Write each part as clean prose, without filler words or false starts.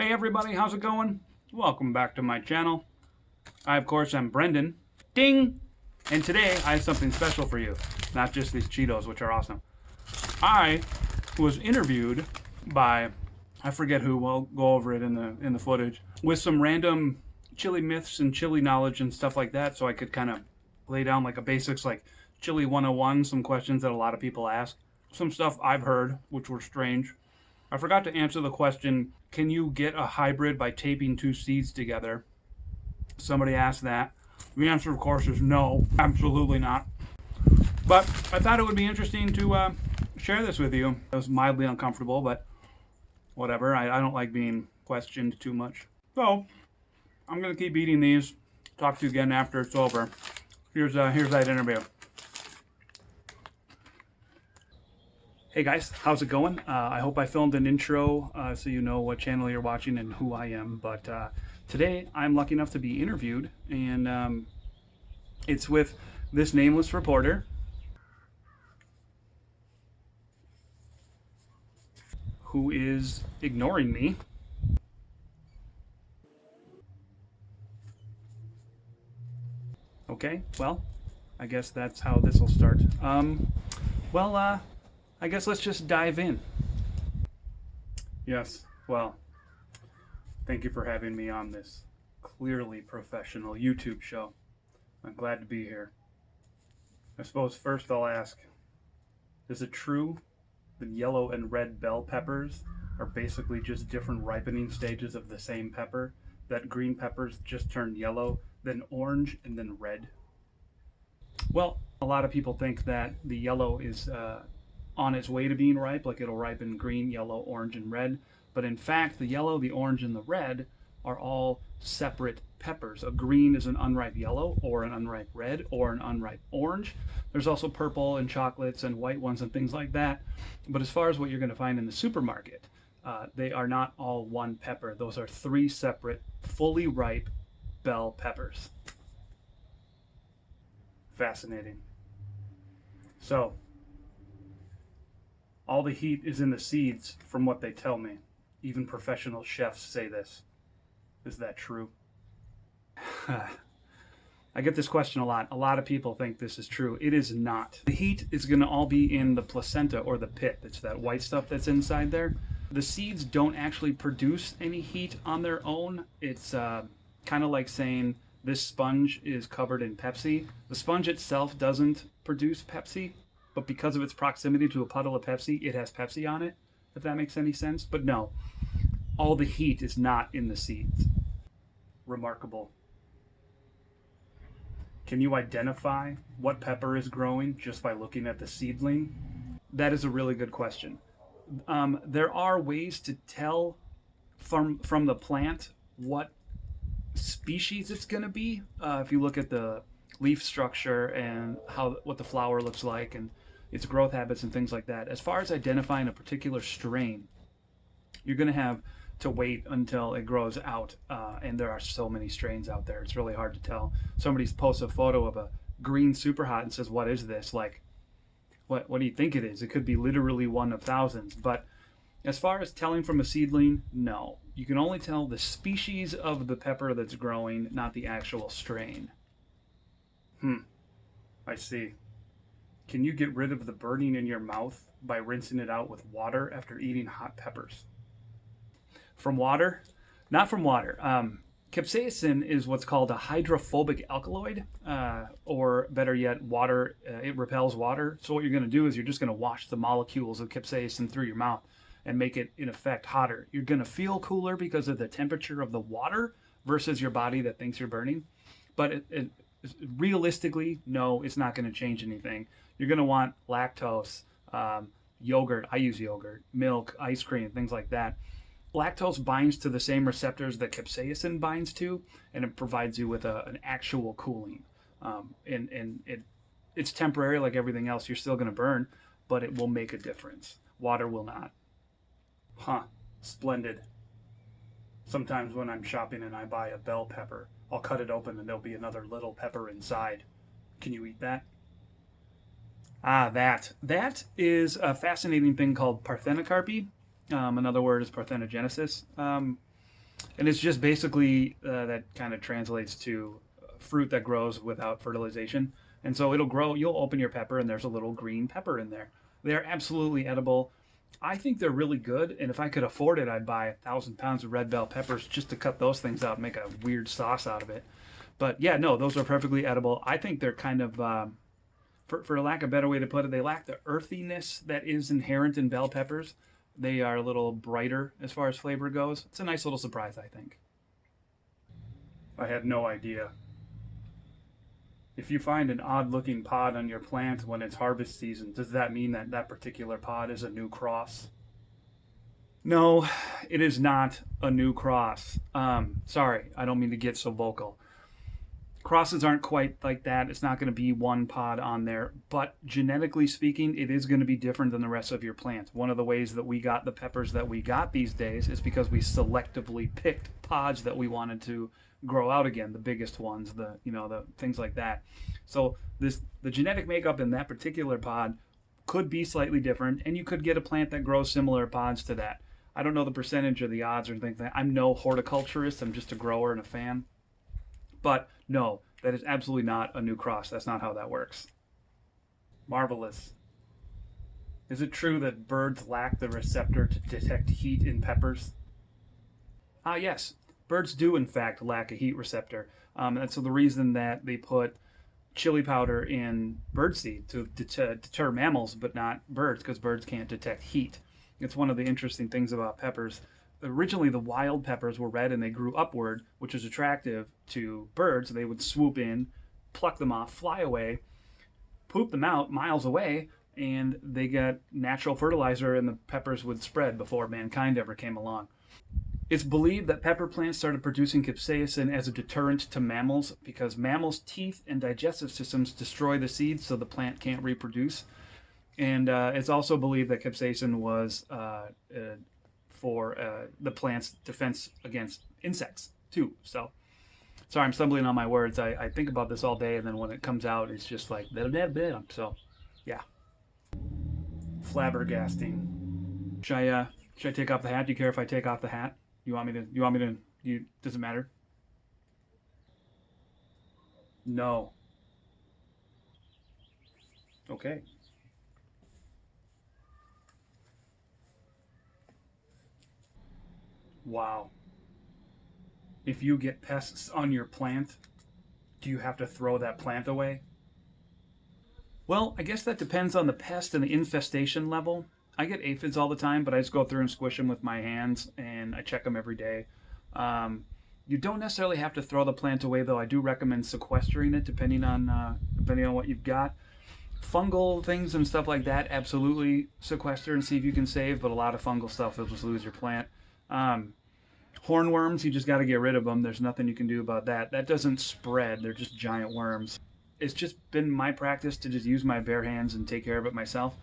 Hey everybody, how's it going? Welcome back to my channel. I, of course, am Brendan. Ding! And today I have something special for you. Not just these Cheetos, which are awesome. I was interviewed by, I forget who, we'll go over it in the footage, with some random chili myths and chili knowledge and stuff like that, so I could kind of lay down like a basics, like Chili 101, some questions that a lot of people ask. Some stuff I've heard, which were strange. I forgot to answer the question, can you get a hybrid by taping two seeds together? Somebody asked that. The answer, of course, is no, absolutely not. But I thought it would be interesting to share this with you. It was mildly uncomfortable, but whatever. I don't like being questioned too much. So, I'm going to keep eating these. Talk to you again after it's over. Here's that interview. Hey guys, how's it going? I hope I filmed an intro so you know what channel you're watching and who I am. But today I'm lucky enough to be interviewed, and it's with this nameless reporter who is ignoring me. Okay, well, I guess that's how this will start. I guess let's just dive in. Yes, well, thank you for having me on this clearly professional YouTube show. I'm glad to be here. I suppose first I'll ask, is it true that yellow and red bell peppers are basically just different ripening stages of the same pepper? That green peppers just turn yellow, then orange, and then red? Well, a lot of people think that the yellow is on its way to being ripe, like it'll ripen green, yellow, orange, and red. But in fact, the yellow, the orange, and the red are all separate peppers. A green is an unripe yellow, or an unripe red, or an unripe orange. There's also purple and chocolates and white ones and things like that. But as far as what you're going to find in the supermarket, they are not all one pepper. Those are three separate, fully ripe bell peppers. Fascinating. So, all the heat is in the seeds, from what they tell me. Even professional chefs say this. Is that true? I get this question a lot. A lot of people think this is true. It is not. The heat is going to all be in the placenta, or the pit. It's that white stuff that's inside there. The seeds don't actually produce any heat on their own. It's kind of like saying this sponge is covered in Pepsi. The sponge itself doesn't produce Pepsi, but because of its proximity to a puddle of Pepsi, it has Pepsi on it, if that makes any sense. But no, all the heat is not in the seeds. Remarkable. Can you identify what pepper is growing just by looking at the seedling? That is a really good question. There are ways to tell from the plant what species it's going to be. If you look at the leaf structure and what the flower looks like and its growth habits and things like that. As far as identifying a particular strain, you're going to have to wait until it grows out, and there are so many strains out there. It's really hard to tell. Somebody posts a photo of a green super hot and says, what is this? Like, what do you think it is? It could be literally one of thousands. But as far as telling from a seedling, no. You can only tell the species of the pepper that's growing, not the actual strain. I see. Can you get rid of the burning in your mouth by rinsing it out with water after eating hot peppers? From water? Not from water. Capsaicin is what's called a hydrophobic alkaloid, or better yet, water. It repels water. So what you're going to do is you're just going to wash the molecules of capsaicin through your mouth and make it, in effect, hotter. You're going to feel cooler because of the temperature of the water versus your body that thinks you're burning. But realistically, no, it's not going to change anything. You're going to want lactose, yogurt. I use yogurt, milk, ice cream, things like that. Lactose binds to the same receptors that capsaicin binds to, and it provides you with an actual cooling. And it's temporary, like everything else. You're still going to burn, but it will make a difference. Water will not. Splendid. Sometimes when I'm shopping and I buy a bell pepper, I'll cut it open and there'll be another little pepper inside. Can you eat that? That is a fascinating thing called parthenocarpy. Another word is parthenogenesis. And it's just basically that kind of translates to fruit that grows without fertilization. And so it'll grow. You'll open your pepper, and there's a little green pepper in there. They're absolutely edible. I think they're really good, and if I could afford it, I'd buy 1,000 pounds of red bell peppers just to cut those things out and make a weird sauce out of it. But yeah, no, those are perfectly edible. I think they're kind of, for lack of a better way to put it, they lack the earthiness that is inherent in bell peppers. They are a little brighter as far as flavor goes. It's a nice little surprise, I think. I had no idea. If you find an odd-looking pod on your plant when it's harvest season, does that mean that that particular pod is a new cross? No, it is not a new cross. Sorry, I don't mean to get so vocal. Crosses aren't quite like that. It's not going to be one pod on there, but genetically speaking, it is going to be different than the rest of your plant. One of the ways that we got the peppers that we got these days is because we selectively picked pods that we wanted to grow out again, the biggest ones, the things like that. So the genetic makeup in that particular pod could be slightly different, and you could get a plant that grows similar pods to that. I don't know the percentage or the odds or anything like that. I'm no horticulturist. I'm just a grower and a fan. But no, that is absolutely not a new cross. That's not how that works. Marvelous. Is it true that birds lack the receptor to detect heat in peppers? Ah, yes. Birds do, in fact, lack a heat receptor. And so the reason that they put chili powder in birdseed to deter mammals, but not birds, because birds can't detect heat. It's one of the interesting things about peppers. Originally, the wild peppers were red and they grew upward, which was attractive to birds. They would swoop in, pluck them off, fly away, poop them out miles away, and they got natural fertilizer, and the peppers would spread before mankind ever came along. It's believed that pepper plants started producing capsaicin as a deterrent to mammals because mammals' teeth and digestive systems destroy the seeds so the plant can't reproduce. And it's also believed that capsaicin was for the plant's defense against insects, too. So, sorry, I'm stumbling on my words. I think about this all day, and then when it comes out, it's just like, so, yeah. Flabbergasting. Should I take off the hat? Do you care if I take off the hat? Does it matter? No. Okay. Wow. If you get pests on your plant, do you have to throw that plant away? Well, I guess that depends on the pest and the infestation level. I get aphids all the time, but I just go through and squish them with my hands, and I check them every day. You don't necessarily have to throw the plant away, though. I do recommend sequestering it, depending on what you've got. Fungal things and stuff like that, absolutely sequester and see if you can save, but a lot of fungal stuff will just lose your plant. Hornworms, you just got to get rid of them. There's nothing you can do about that. That doesn't spread. They're just giant worms. It's just been my practice to just use my bare hands and take care of it myself.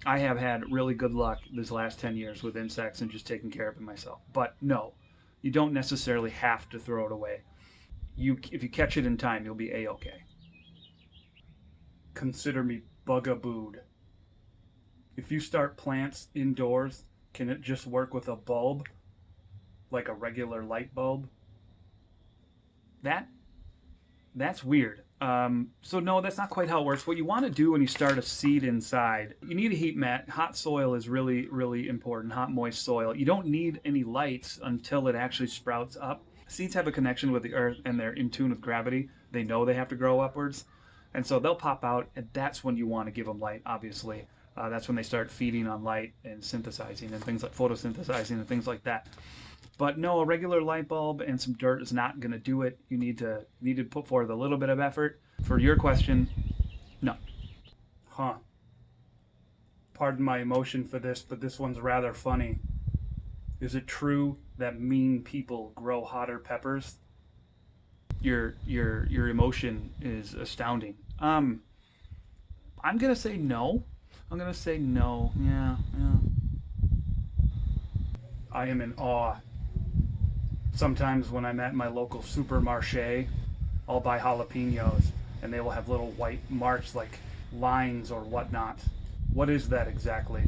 I have had really good luck this last 10 years with insects and just taking care of it myself. But no, you don't necessarily have to throw it away. If you catch it in time, you'll be A-okay. Consider me bugabooed. If you start plants indoors, can it just work with a bulb? Like a regular light bulb? That's weird. So no, that's not quite how it works. What you want to do when you start a seed inside, you need a heat mat. Hot soil is really, really important. Hot, moist soil. You don't need any lights until it actually sprouts up. Seeds have a connection with the earth and they're in tune with gravity. They know they have to grow upwards. And so they'll pop out, and that's when you want to give them light, obviously. That's when they start feeding on light and synthesizing and things like photosynthesizing and things like that. But no, a regular light bulb and some dirt is not going to do it. You need to put forth a little bit of effort. For your question, no. Huh. Pardon my emotion for this, but this one's rather funny. Is it true that mean people grow hotter peppers? Your emotion is astounding. I'm gonna say no. Yeah. I am in awe. Sometimes when I'm at my local supermarché, I'll buy jalapenos, and they will have little white marks like lines or whatnot. What is that exactly?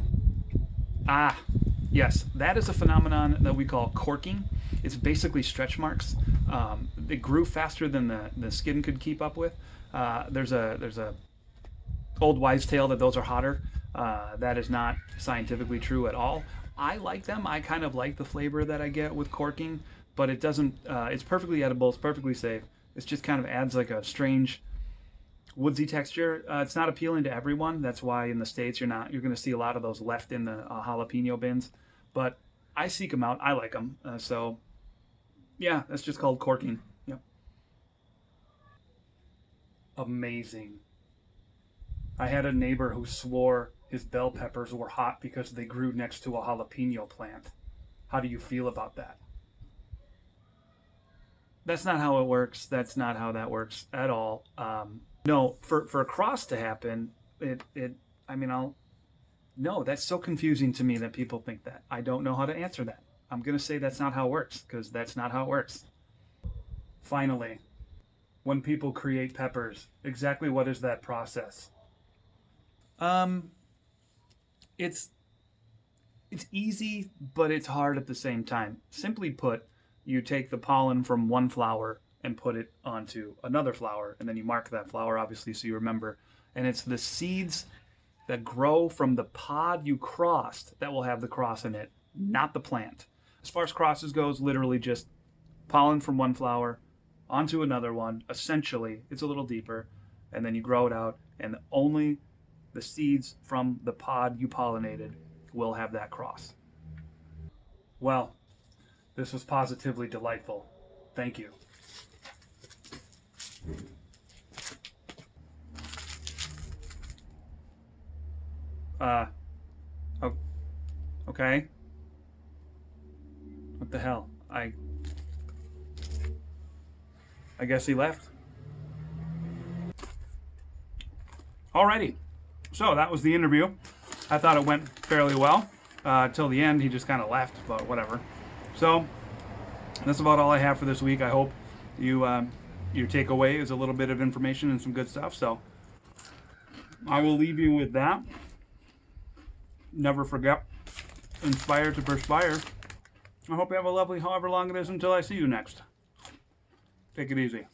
Ah, Yes, that is a phenomenon that we call corking. It's basically stretch marks. They grew faster than the skin could keep up with. There's a old wives' tale that those are hotter. That is not scientifically true at all. I like them. I kind of like the flavor that I get with corking, but it doesn't. It's perfectly edible. It's perfectly safe. It just kind of adds like a strange woodsy texture. It's not appealing to everyone. That's why in the States you're going to see a lot of those left in the jalapeno bins. But I seek them out. I like them. So yeah, that's just called corking. Yep. Amazing. I had a neighbor who swore his bell peppers were hot because they grew next to a jalapeno plant. How do you feel about that? That's not how it works. That's not how that works at all. No, for a cross to happen, I mean, no, that's so confusing to me that people think that. I don't know how to answer that. I'm going to say that's not how it works, because that's not how it works. Finally, when people create peppers, exactly what is that process? It's easy, but it's hard at the same time. Simply put, you take the pollen from one flower and put it onto another flower, and then you mark that flower, obviously, so you remember. And it's the seeds that grow from the pod you crossed that will have the cross in it, not the plant. As far as crosses goes, literally just pollen from one flower onto another one. Essentially, it's a little deeper, and then you grow it out, and only the seeds from the pod you pollinated will have that cross. Well, this was positively delightful. Thank you. Oh, okay. What the hell? I guess he left. Alrighty. So that was the interview. I thought it went fairly well. Till the end, he just kind of left, but whatever. So that's about all I have for this week. I hope your takeaway is a little bit of information and some good stuff. So I will leave you with that. Never forget, inspire to perspire. I hope you have a lovely however long it is until I see you next. Take it easy.